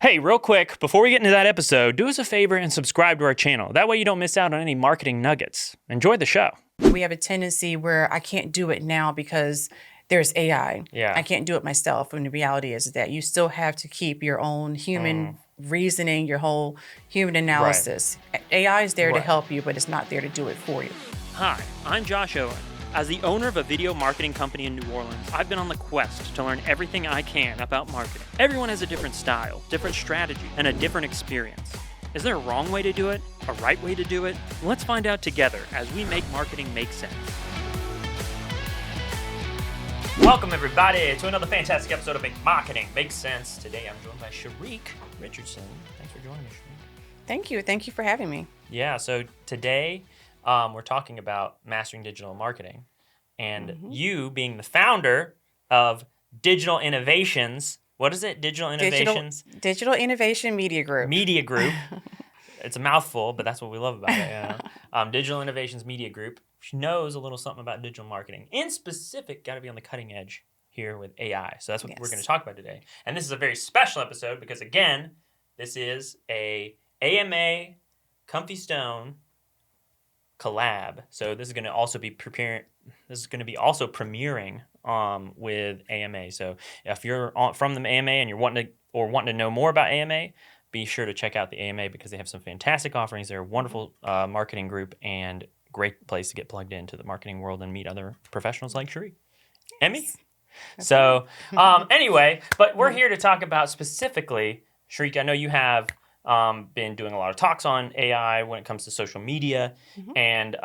Hey, real quick, before we get into that episode, do us a favor and subscribe to our channel. That way you don't miss out on any marketing nuggets. Enjoy the show. We have a tendency where I can't do it now because there's AI. Yeah. I can't do it myself. And the reality is that you still have to keep your own human reasoning, your whole human analysis. AI is there to help you, but it's not there to do it for you. Hi, I'm Josh Owen. As the owner of a video marketing company in New Orleans, I've been on the quest to learn everything I can about marketing. Everyone has a different style, different strategy, and a different experience. Is there a wrong way to do it? A right way to do it? Let's find out together as we make marketing make sense. Welcome everybody to another fantastic episode of Make Marketing Make Sense. Today I'm joined by Charique Richardson. Thanks for joining me, Charique. Thank you. Thank you for having me. Yeah, so today we're talking about mastering digital marketing. And you being the founder of Digital Innovations. What is it? Digital Innovations? Digital Innovation Media Group. Media Group. It's a mouthful, but that's what we love about it. Yeah. Digital Innovations Media Group. She knows a little something about digital marketing. In specific, got to be on the cutting edge here with AI. So that's what we're going to talk about today. And this is a very special episode because, again, this is a AMA Comfystone collab. So this is going to also be premiering with AMA. So if you're from the AMA and you're wanting to know more about AMA, be sure to check out the AMA because they have some fantastic offerings. They're a wonderful marketing group and great place to get plugged into the marketing world and meet other professionals like Charique and me. So anyway, but we're here to talk about specifically, Charique, I know you have been doing a lot of talks on AI when it comes to social media, and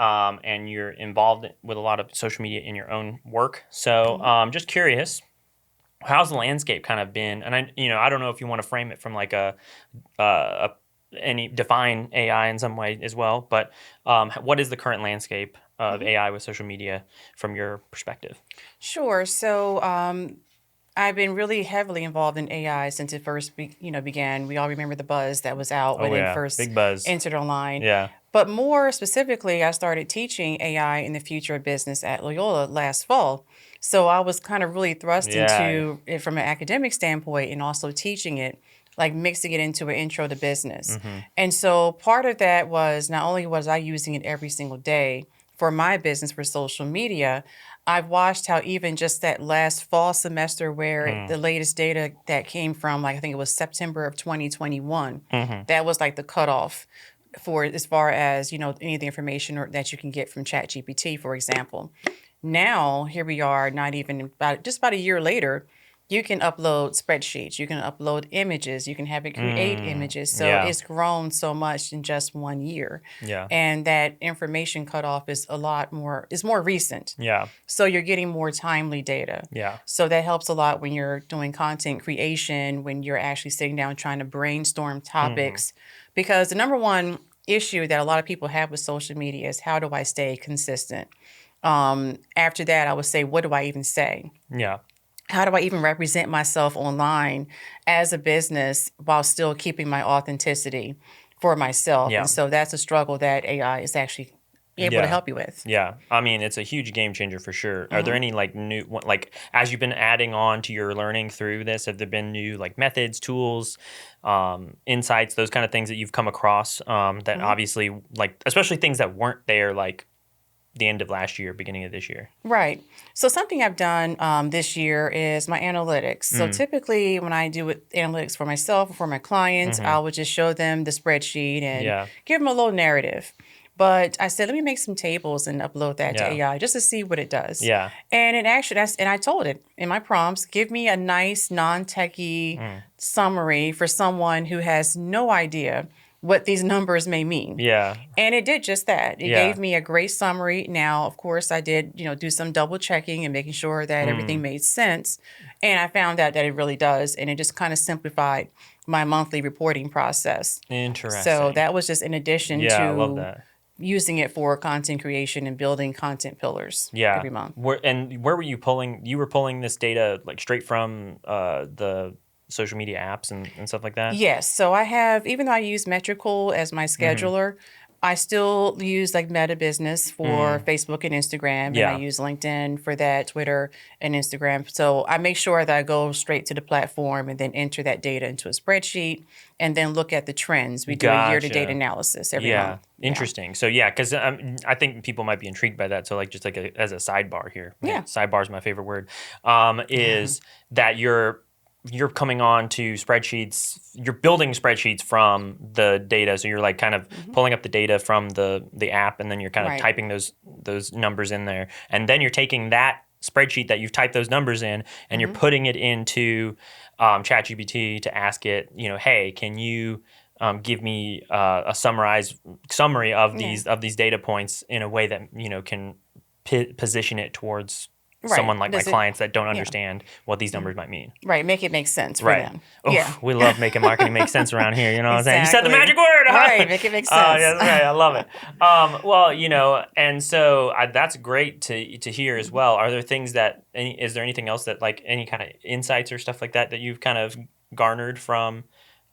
you're involved with a lot of social media in your own work. So just curious, how's the landscape kind of been? And I don't know if you want to frame it from like any define AI in some way as well, but what is the current landscape of AI with social media from your perspective? Sure. So I've been really heavily involved in AI since it first began. We all remember the buzz that was out when it first big buzz. Entered online. Yeah. But more specifically, I started teaching AI in the future of business at Loyola last fall. So I was kind of really thrust into it from an academic standpoint and also teaching it, like mixing it into an intro to business. And so part of that was not only was I using it every single day for my business for social media, I've watched how even just that last fall semester where the latest data that came from, like I think it was September of 2021, that was like the cutoff for as far as, any of the information that you can get from ChatGPT, for example. Now, here we are, not even just about a year later, you can upload spreadsheets, you can upload images, you can have it create images. So it's grown so much in just 1 year. Yeah. And that information cutoff is more recent. Yeah. So you're getting more timely data. Yeah. So that helps a lot when you're doing content creation, when you're actually sitting down trying to brainstorm topics. Because the number one issue that a lot of people have with social media is how do I stay consistent? After that, I would say, what do I even say? Yeah. How do I even represent myself online as a business while still keeping my authenticity for myself? Yeah. And so that's a struggle that AI is actually able to help you with. Yeah. I mean, it's a huge game changer for sure. Are there any new, as you've been adding on to your learning through this, have there been new methods, tools, insights, those kind of things that you've come across that obviously especially things that weren't there the end of last year, beginning of this year? Right. So something I've done this year is my analytics. So typically when I do analytics for myself or for my clients, I would just show them the spreadsheet and give them a little narrative. But I said, let me make some tables and upload that to AI just to see what it does. Yeah. And it actually, and I told it in my prompts, give me a nice non-techie summary for someone who has no idea what these numbers may mean. Yeah. And it did just that. It gave me a great summary. Now, of course, I did, do some double checking and making sure that everything made sense. And I found out that it really does. And it just kind of simplified my monthly reporting process. Interesting. So that was just in addition I love that. Using it for content creation and building content pillars every month. Where were you pulling? You were pulling this data straight from the social media apps and stuff like that? Yes. So I have, even though I use Metrical as my scheduler, I still use like Meta Business for Facebook and Instagram, and I Yeah. use LinkedIn for that, Twitter and Instagram. So I make sure that I go straight to the platform and then enter that data into a spreadsheet and then look at the trends. We do a year-to-date Gotcha. analysis every Yeah, month. Yeah. interesting. So yeah, because I think people might be intrigued by that. So like just like as a sidebar here, Yeah. sidebar is my favorite word. Is that you're coming on to spreadsheets, you're building spreadsheets from the data. So you're like kind of pulling up the data from the app, and then you're kind of Right. typing those numbers in there, and then you're taking that spreadsheet that you've typed those numbers in, and you're putting it into ChatGPT to ask it, hey, can you give me a summary of Yeah. these data points in a way that can position it towards Right. someone like my Does it? clients that don't Yeah. understand what these numbers might mean. Right. Make it make sense for Right. them. Yeah. Oh, we love making marketing make sense around here. You know what I'm saying? You said the Exactly. magic word. Right. Make it make sense. Yeah, that's right. I love it. Well, and so that's great to hear as well. Are there things is there anything else that like any kind of insights or stuff like that you've kind of garnered from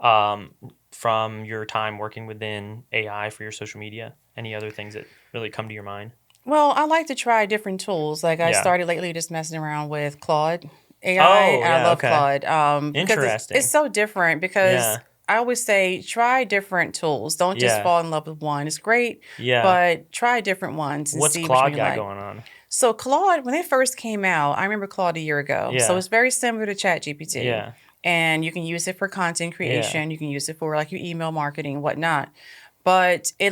your time working within AI for your social media? Any other things that really come to your mind? Well, I like to try different tools. Like I Yeah. started lately just messing around with Claude AI, Oh, and I yeah. love Okay. Claude because it's Interesting. so different. Because Yeah. I always say try different tools. Don't just Yeah. fall in love with one. It's great, Yeah. but try different ones and What's see which one Claude you got like. going on? So Claude, when they first came out, I remember Claude a year ago. So Yeah. it's very similar to ChatGPT. Yeah. And you can use it for content Yeah. creation. You can use it for like your email marketing and whatnot. But I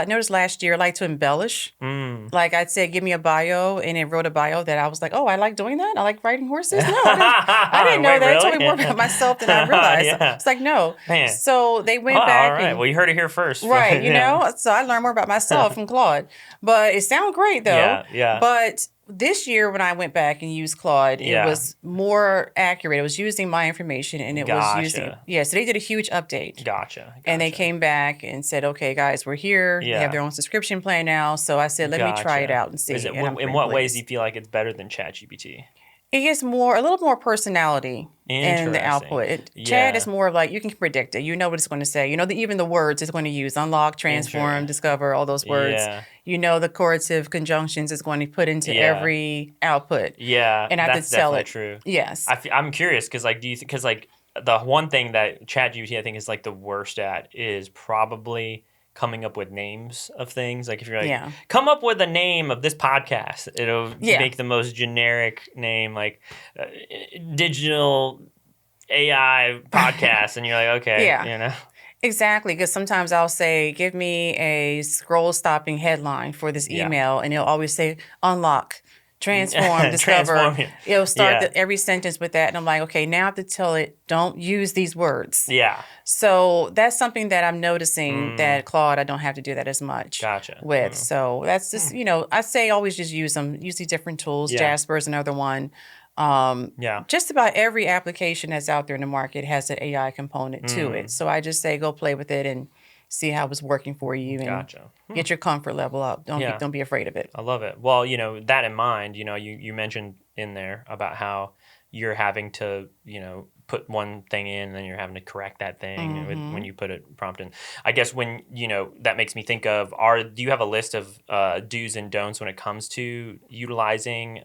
noticed last year, it liked to embellish. Mm. Like I'd say, give me a bio, and it wrote a bio that I was like, oh, I like doing that. I like riding horses. No, I didn't know Wait, that. It told really? me more about myself than I realized. Yeah. It's like, no. Man. So they Oh, went all back right. and Well, you heard it here first. right, Yeah. so I learned more about myself from Claude. But it sounded great though. Yeah. Yeah. But this year when I went back and used Claude, it Yeah. was more accurate. It was using my information and it was using Gotcha. so they did a huge update. Gotcha. And they Gotcha. came back and said, okay, guys, we're here. They have Yeah. their own subscription plan now. So I said, let me try it Gotcha. out and Is see. it And I'm in pretty what ways do pleased. you feel like it's better than ChatGPT? It gets a little more personality in the Interesting. output. Chat is Yeah. more of like you can predict it. You know what it's going to say. You know even the words it's going to use: unlock, transform, Interesting. discover. All those words. Yeah. You know the correlative conjunctions it's going to put into Yeah. every output. Yeah. And I have That's to tell definitely it. true. Yes. I'm curious because like, because like the one thing that ChatGPT I think is like the worst at is probably coming up with names of things. Like if you're like, Yeah. come up with a name of this podcast, it'll Yeah. make the most generic name, like digital AI podcast, and you're like, okay, Yeah. Exactly, because sometimes I'll say, give me a scroll stopping headline for this Yeah. email, and it'll always say, unlock, transform, discover. Transform it. It'll start Yeah. every sentence with that. And I'm like, okay, now I have to tell it, don't use these words. Yeah. So that's something that I'm noticing Mm. that Claude, I don't have to do that as much Gotcha. with. So that's just, I say always just use them, use these different tools. Yeah. Jasper's another one. Yeah. Just about every application that's out there in the market has an AI component to it. So I just say go play with it and see how it's working for you and Gotcha. get your comfort level up. Yeah. Don't be afraid of it. I love it. Well, that in mind, you mentioned in there about how you're having to, put one thing in and then you're having to correct that thing when you put it prompt in. I guess when, that makes me think of, do you have a list of do's and don'ts when it comes to utilizing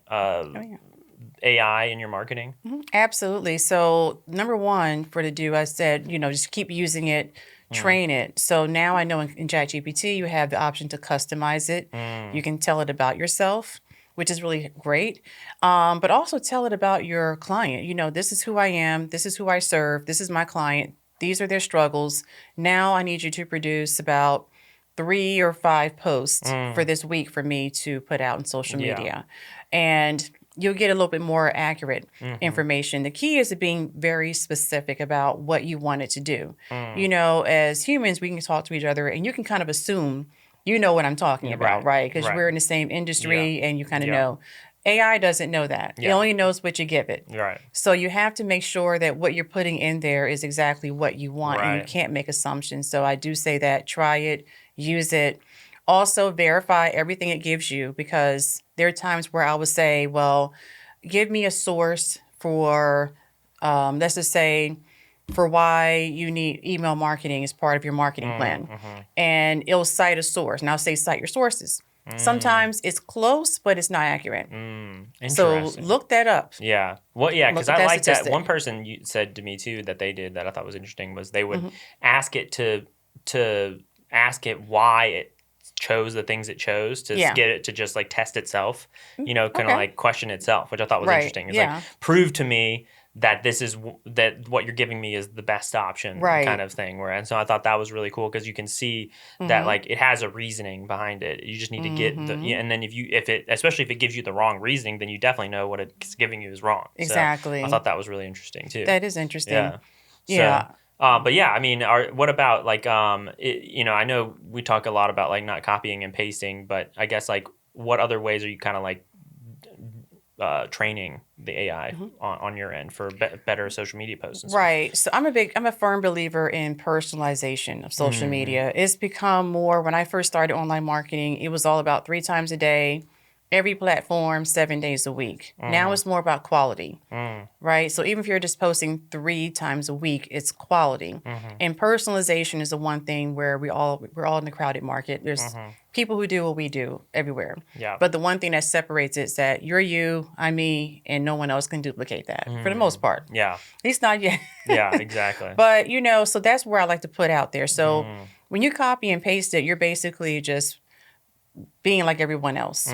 AI in your marketing? Absolutely. So number one for the do, I said, just keep using it, train it. So now I know in ChatGPT, you have the option to customize it. You can tell it about yourself, which is really great. But also tell it about your client. This is who I am. This is who I serve. This is my client. These are their struggles. Now I need you to produce about 3 or 5 posts for this week for me to put out in social media. And you'll get a little bit more accurate information. The key is to being very specific about what you want it to do. As humans, we can talk to each other and you can kind of assume you know what I'm talking about, right? Because we're in the same industry and you kind of know. AI doesn't know that. It only knows what you give it. Right. So you have to make sure that what you're putting in there is exactly what you want and you can't make assumptions. So I do say that, try it, use it. Also verify everything it gives you, because there are times where I would say, well, give me a source for, let's just say, for why you need email marketing as part of your marketing plan. And it'll cite a source. Now say cite your sources. Sometimes it's close, but it's not accurate. So Interesting. look that up. Yeah. Well, yeah, Look because at I that like that. statistic. One person said to me too that they did that I thought was interesting was they would ask it to ask it why it chose the things it chose to Yeah. get it to just like test itself, kind of Okay. like question itself, which I thought was Right. interesting. It's Yeah. like prove to me that that what you're giving me is the best option, Right. kind of thing. And so I thought that was really cool because you can see that like it has a reasoning behind it. You just need to get and then especially if it gives you the wrong reasoning, then you definitely know what it's giving you is wrong. Exactly. So I thought that was really interesting too. That is interesting. Yeah. Yeah. But yeah, I mean, what about like I know we talk a lot about like not copying and pasting, but I guess like what other ways are you kind of like training the AI on your end for better social media posts and stuff? Right. So I'm a firm believer in personalization of social media. It's become more, when I first started online marketing, it was all about 3 times a day, every platform, 7 days a week. Now it's more about quality, right? So even if you're just posting 3 times a week, it's quality. And personalization is the one thing where we're all in the crowded market. There's people who do what we do everywhere. Yeah. But the one thing that separates it is that you're you, I'm me, and no one else can duplicate that for the most part. Yeah. At least not yet. Yeah, exactly. But, so that's where I like to put out there. So when you copy and paste it, you're basically just being like everyone else.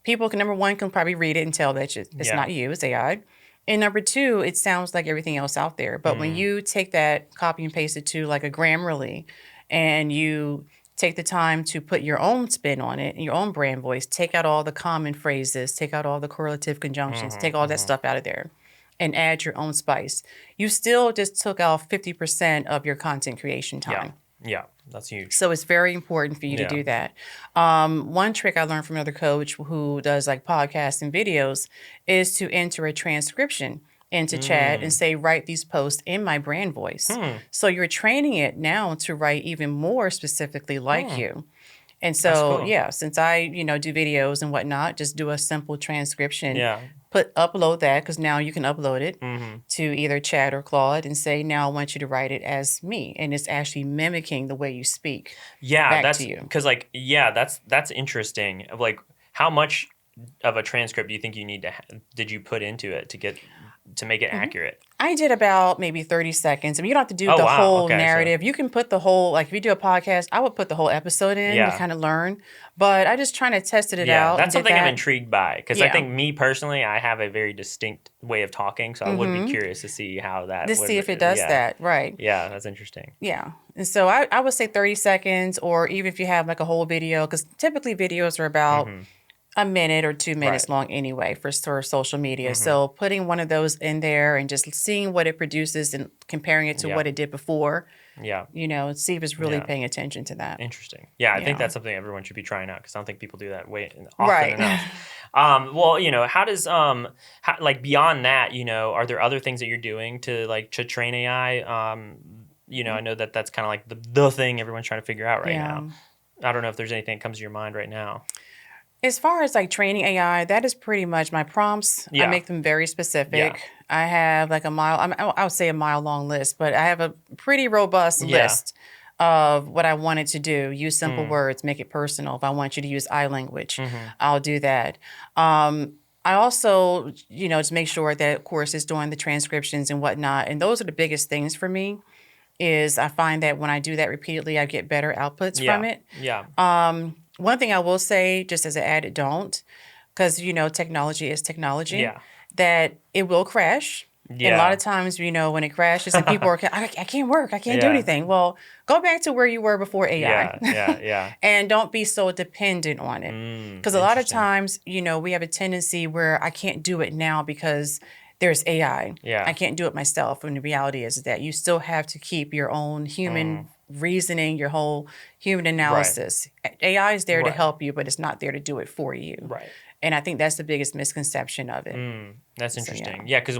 People can, number one, can probably read it and tell that it's not you, it's AI. And number two, it sounds like everything else out there. But when you take that, copy and paste it to like a Grammarly, and you take the time to put your own spin on it and your own brand voice, take out all the common phrases, take out all the correlative conjunctions, take all that stuff out of there, and add your own spice. You still just took off 50% of your content creation time. Yeah, that's huge. So it's very important for you to do that. One trick I learned from another coach who does like podcasts and videos is to enter a transcription into chat and say, write these posts in my brand voice. So you're training it now to write even more specifically like you. And so, cool. since I, do videos and whatnot, just do a simple transcription. Yeah. Upload that, because now you can upload it to either Chat or Claude and say, now I want you to write it as me. And it's actually mimicking the way you speak back to you. Because like, that's interesting. Like, how much of a transcript do you think you need did you put into it to make it accurate? I did about maybe 30 seconds. I mean, you don't have to do the whole narrative. You can put the whole, like if you do a podcast, I would put the whole episode in to kind of learn. But I just trying to tested it out. That's something I'm intrigued by. Because I think me personally, I have a very distinct way of talking. So I would be curious to see how that to see if it does that. Right. Yeah, that's interesting. Yeah. And so I would say 30 seconds, or even if you have like a whole video, because typically videos are about a minute or 2 minutes long anyway for social media. So putting one of those in there and just seeing what it produces and comparing it to what it did before. Yeah. See if it's really paying attention to that. Interesting. Yeah, I think that's something everyone should be trying out, because I don't think people do that often enough. Well, how does like beyond that, are there other things that you're doing to train AI? I know that's kind of like the thing everyone's trying to figure out right now. I don't know if there's anything that comes to your mind right now. As far as like training AI, that is pretty much my prompts. I make them very specific. Yeah. I have like I would say a mile long list, but I have a pretty robust list of what I wanted to do. Use simple words, make it personal. If I want you to use I language, I'll do that. I also, just make sure that, of course, it's doing the transcriptions and whatnot. And those are the biggest things for me. Is I find that when I do that repeatedly, I get better outputs from it. Yeah. One thing I will say, just as an added don't, because, technology is technology, that it will crash. Yeah. And a lot of times, when it crashes and people are, I can't work, I can't do anything. Well, go back to where you were before AI. Yeah. And don't be so dependent on it. Because a lot of times, we have a tendency where I can't do it now because there's AI. Yeah. I can't do it myself. And the reality is that you still have to keep your own human reasoning, your whole human analysis. AI is there to help you, but it's not there to do it for you. Right. And I think that's the biggest misconception of it. That's interesting. Yeah, because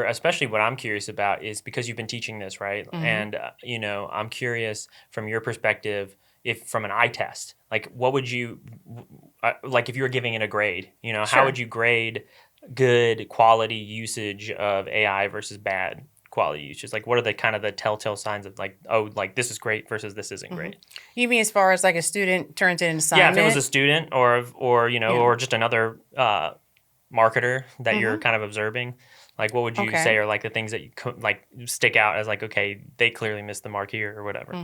especially what I'm curious about is, because you've been teaching this, right? And, I'm curious from your perspective, if from an eye test, like what would you, like if you were giving it a grade, how would you grade good quality usage of AI versus bad quality usage? Like, what are the kind of the telltale signs of like, oh, like this is great versus this isn't great? You mean as far as like a student turns in an Yeah, if it was a assignment? student or you know, Yeah. or just another marketer that you're Mm-hmm. kind of observing, like what would you say Okay. are like the things that you like stick out as like, okay, they clearly missed the mark here or whatever.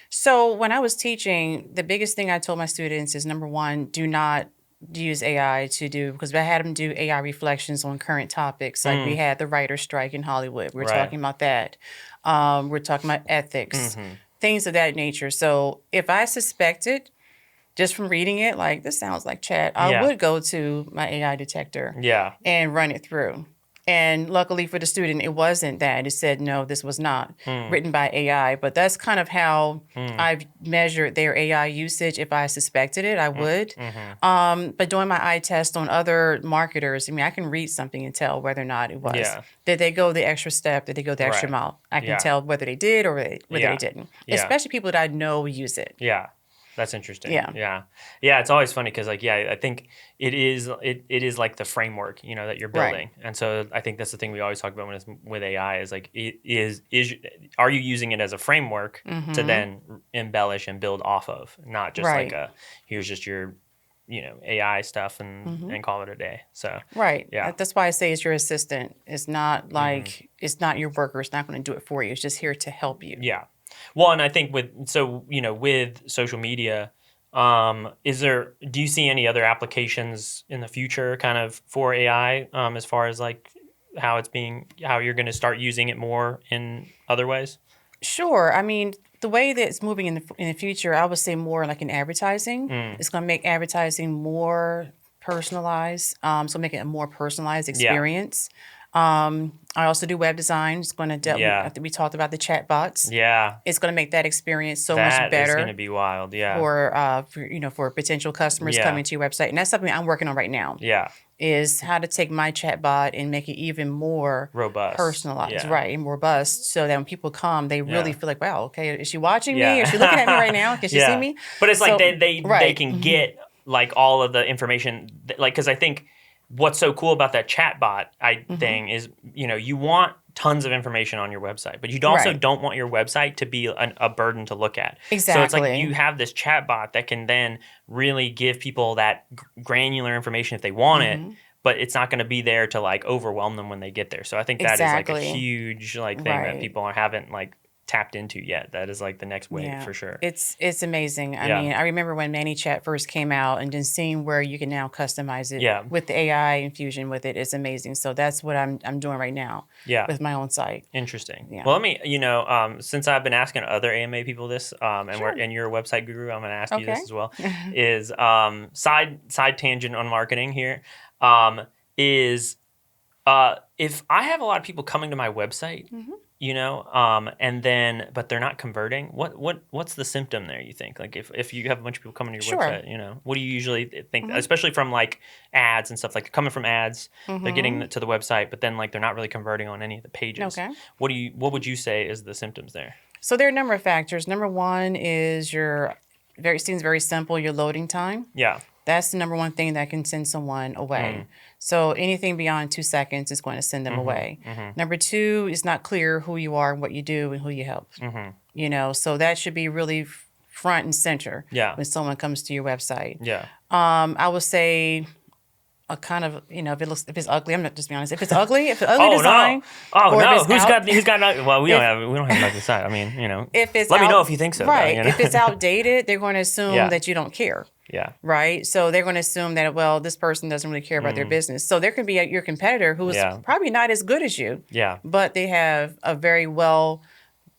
So when I was teaching, the biggest thing I told my students is number one, do not use AI to do because I had them do AI reflections on current topics. Like we Mm, had the writer strike in Hollywood. We were right. talking about that. We're talking about ethics, Mm-hmm. things of that nature. So if I suspected just from reading it, like this sounds like chat, I Yeah. would go to my AI detector Yeah. and run it through. And luckily for the student, it wasn't that. It said, no, this was not Mm, written by AI. But that's kind of how mm, I've measured their AI usage. If I suspected it, I mm, would. mm-hmm. But doing my eye test on other marketers, I mean, I can read something and tell whether or not it was. Yeah. Did they go the extra step? Did they go the extra Right. mile? I can Yeah. tell whether they did or whether they Yeah. didn't, Yeah. especially people that I know use it. Yeah. That's interesting. Yeah. Yeah. Yeah. It's always funny because, like, yeah, I think it is like the framework, you know, that you're Right. building. And so I think that's the thing we always talk about when it's with AI is like, are you using it as a framework to Mm-hmm. then embellish and build off of, not just like Right. here's just your, AI stuff Mm-hmm. and call it a day. So, Right. yeah. That's why I say it's your assistant. It's not Hmm. like it's not your worker. It's not going to do it for you. It's just here to help you. Yeah. Well, and I think with social media, do you see any other applications in the future kind of for AI, as far as like how you're going to start using it more in other ways? Sure. I mean, the way that it's moving in the future, I would say more like in advertising. Mm. It's going to make advertising more personalized. So make it a more personalized Yeah. experience. I also do web design. It's going to I Yeah. think we talked about the chat bots. Yeah. It's going to make that experience so much That is going to better be wild. Yeah. for potential customers Yeah. coming to your website, and that's something I'm working on right now. Yeah. Is how to take my chatbot and make it even more Robust. personalized, Yeah. right, and robust, so that when people come, they really Yeah. feel like, wow, okay, is she watching me? Is she looking at me right Yeah. now? Can she see Yeah. me? But it's like So, they right, can get like all of the information like because I think what's so cool about that chatbot thing is you want tons of information on your website, but you also right, don't want your website to be a burden to look at. So it's like exactly. you have this chatbot that can then really give people that granular information if they want it, but it's not going to be there to like overwhelm them when they get there. So I think that is like a Exactly. huge like thing that Right. people haven't like tapped into yet. That is like the next wave Yeah, for sure. it's amazing. I Yeah. mean, I remember when ManyChat first came out, and then seeing where you can now customize it Yeah. with the AI infusion with it is amazing. So that's what I'm doing right now Yeah. with my own site. Interesting. Yeah. Well, let me, since I've been asking other AMA people this, Sure. and you're a website guru, I'm going to ask you Okay. this as well. Is side tangent on marketing here? Is if I have a lot of people coming to my website, Mhm. and then but they're not converting, what's the symptom there? You think like if you have a bunch of people coming to your Sure. website, what do you usually think, Mhm. especially from like ads and stuff like coming from ads, they're Mhm. getting to the website, but then like they're not really converting on any of the pages. Okay. What would you say is the symptoms there? So there are a number of factors. Number one is seems very simple, your loading time. Yeah. That's the number one thing that can send someone away. Mm. So anything beyond 2 seconds is going to send them away. Mhm. Number two, it's not clear who you are and what you do and who you help. Mhm. So that should be really front and center Yeah. when someone comes to your website. Yeah. I would say a kind of, if it's ugly, I'm not just being honest. If it's ugly, if it's ugly Oh design, no! Oh or if no! it's out, Who's got? Well, we if don't have ugly side. I mean, if it's let me know out, if you think so. Though, right. If it's outdated, they're going to assume Yeah. that you don't care. Yeah. Right. So they're going to assume that, well, this person doesn't really care about their business. So there can be your competitor who is Yeah. probably not as good as you, Yeah. but they have a very well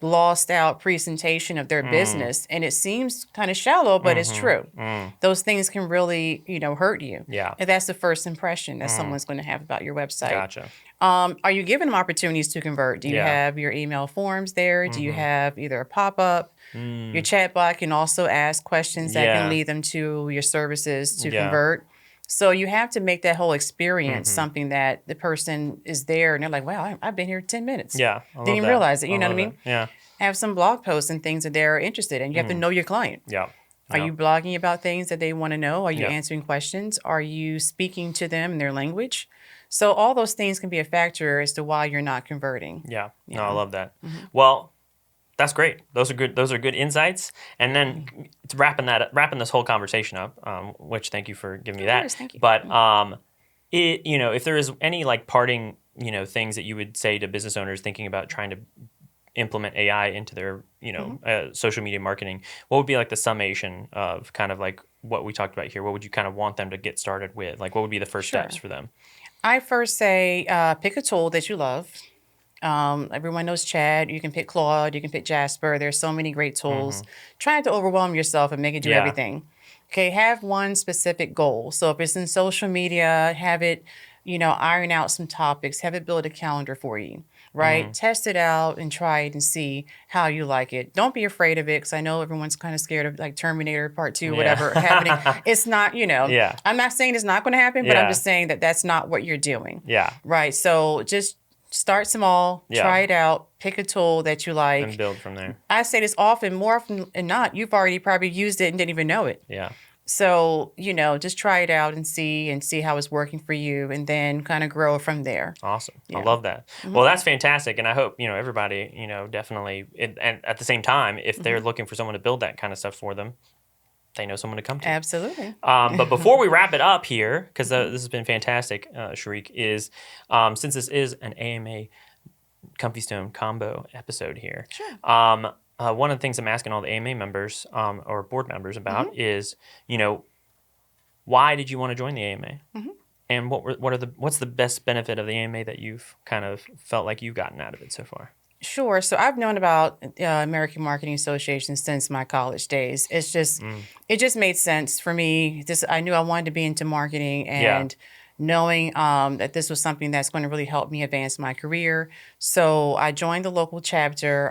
glossed out presentation of their business. And it seems kind of shallow, but it's true. Those things can really, hurt you. Yeah. And that's the first impression that someone's going to have about your website. Gotcha. Are you giving them opportunities to convert? Do you Yeah. have your email forms there? Do you have either a pop-up? Your chatbot can also ask questions that Yeah. can lead them to your services to Yeah. convert. So you have to make that whole experience something that the person is there and they're like, wow, I've been here 10 minutes. Yeah. I Didn't love even that. realize it. You know what I love mean? that. Yeah. Have some blog posts and things that they're interested in. You have to know your client. Yeah. Are Yeah. you blogging about things that they want to know? Are you Yeah. answering questions? Are you speaking to them in their language? So all those things can be a factor as to why you're not converting. Yeah. No, I Yeah. love that. Well, that's great. Those are good. Those are good insights. And then it's wrapping this whole conversation up. Which thank you for giving me Of that. course, thank you. But if there is any like parting, things that you would say to business owners thinking about trying to implement AI into their, social media marketing, what would be like the summation of kind of like what we talked about here? What would you kind of want them to get started with? Like, what would be the first steps Sure. for them? I first say pick a tool that you love. Everyone knows Chad. You can pick Claude. You can pick Jasper. There's so many great tools. Trying to overwhelm yourself and make it do Yeah. everything. Okay, have one specific goal. So if it's in social media, have it, iron out some topics. Have it build a calendar for you, right? Test it out and try it and see how you like it. Don't be afraid of it because I know everyone's kind of scared of like Terminator Part 2, whatever happening. It's not, Yeah. I'm not saying it's not going to happen, but I'm Yeah. just saying that that's not what you're doing. Yeah. Right. So just start small, Yeah. try it out, pick a tool that you like. And build from there. I say this more often than not, you've already probably used it and didn't even know it. Yeah. So, just try it out and see how it's working for you and then kind of grow from there. Awesome. I Yeah. love that. Well, that's fantastic. And I hope, everybody, definitely, and at the same time, if they're looking for someone to build that kind of stuff for them, they know someone to come to. Absolutely. But before we wrap it up here, because this has been fantastic, Charique, is since this is an AMA Comfystone combo episode here, Sure. one of the things I'm asking all the AMA members or board members about is, why did you want to join the AMA? And what's the best benefit of the AMA that you've kind of felt like you've gotten out of it so far? Sure. So I've known about American Marketing Association since my college days. It just made sense for me. I knew I wanted to be into marketing and knowing that this was something that's going to really help me advance my career. So I joined the local chapter.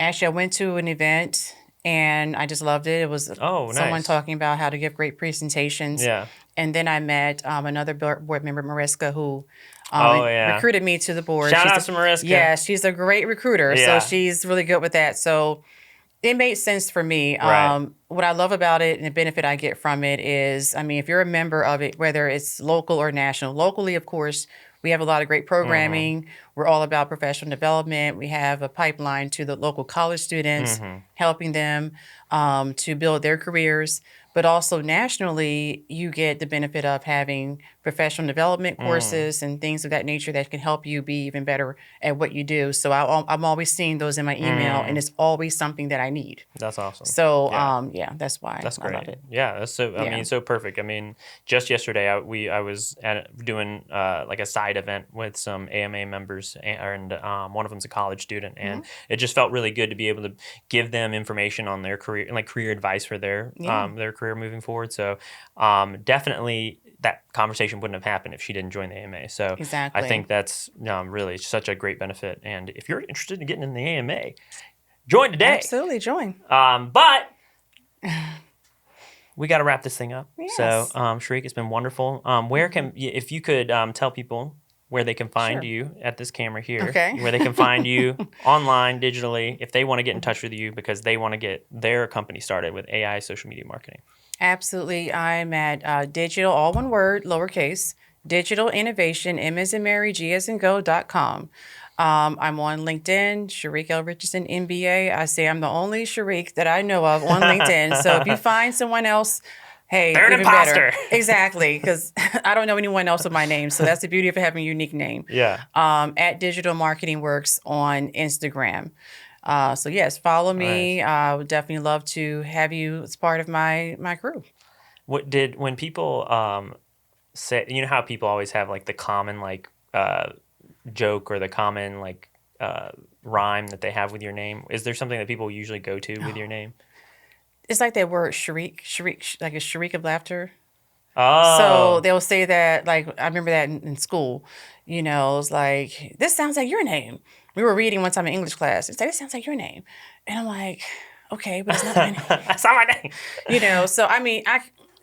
Actually, I went to an event and I just loved it. It was someone nice. talking about how to give great presentations. Yeah. And then I met another board member, Mariska, who recruited me to the board. Shout out to Mariska. Yeah, she's a great recruiter. Yeah. So she's really good with that. So it made sense for me. Right. What I love about it and the benefit I get from it is, if you're a member of it, whether it's local or national, locally, of course, we have a lot of great programming. We're all about professional development. We have a pipeline to the local college students, helping them to build their careers. But also nationally, you get the benefit of having professional development courses and things of that nature that can help you be even better at what you do. So I'm always seeing those in my email, and it's always something that I need. That's awesome. So that's why That's great. I love it. Yeah, that's so. I mean, so perfect. I mean, just yesterday, I was doing like a side event with some AMA members, and one of them's a college student, and it just felt really good to be able to give them information on their career and like career advice for their career moving forward. So definitely that conversation wouldn't have happened if she didn't join the AMA. So Exactly. I think that's really such a great benefit. And if you're interested in getting in the AMA, join today. Absolutely, join. But we got to wrap this thing up. Yes. So, Charique, it's been wonderful. If you could tell people where they can find Sure. you at this camera here, Okay. where they can find you online, digitally, if they want to get in touch with you because they want to get their company started with AI social media marketing. Absolutely. I'm at digital, all one word, lowercase, digital innovation, M as in Mary, G as in go.com. I'm on LinkedIn, Charique Richardson, MBA. I say I'm the only Charique that I know of on LinkedIn. So if you find someone else, hey, They're an even imposter. better. Exactly, because I don't know anyone else with my name. So that's the beauty of having a unique name. Yeah. At Digital Marketing Works on Instagram. So yes, follow me. I would definitely love to have you as part of my crew. When people say, how people always have like the common like joke or the common like rhyme that they have with your name? Is there something that people usually go to with your name? It's like that word shriek, like a shriek of laughter. Oh. So they'll say that, like, I remember that in school, it was like, this sounds like your name. We were reading one time in English class. It's like, this sounds like your name. And I'm like, okay, but it's not my name. That's not my name. So I mean,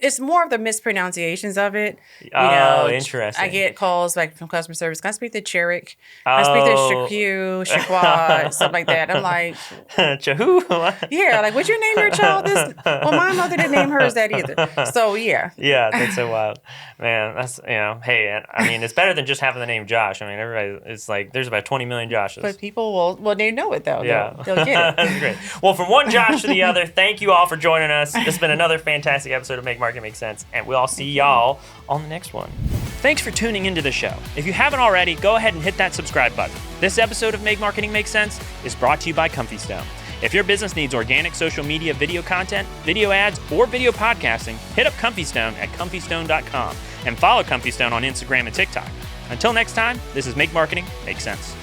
It's more of the mispronunciations of it. Oh, interesting. I get calls like from customer service. Can I speak to Charique? Can I speak to Charique, something like that? I'm like, Chahoo? yeah, like, would you name your child this? Well, my mother didn't name hers that either. So, yeah. Yeah, that's so wild. Man, that's, hey, I mean, it's better than just having the name Josh. I mean, everybody, it's like, there's about 20 million Joshes. But people they know it, though. Yeah. They'll get it. That's great. Well, from one Josh to the other, thank you all for joining us. This has been another fantastic episode of Make Marketing Make Sense, and we'll all see y'all on the next one. Thanks for tuning into the show. If you haven't already, go ahead and hit that subscribe button. This episode of Make Marketing Make Sense is brought to you by Comfystone. If your business needs organic social media video content, video ads, or video podcasting, hit up Comfystone at comfystone.com and follow Comfystone on Instagram and TikTok. Until next time, this is Make Marketing Make Sense.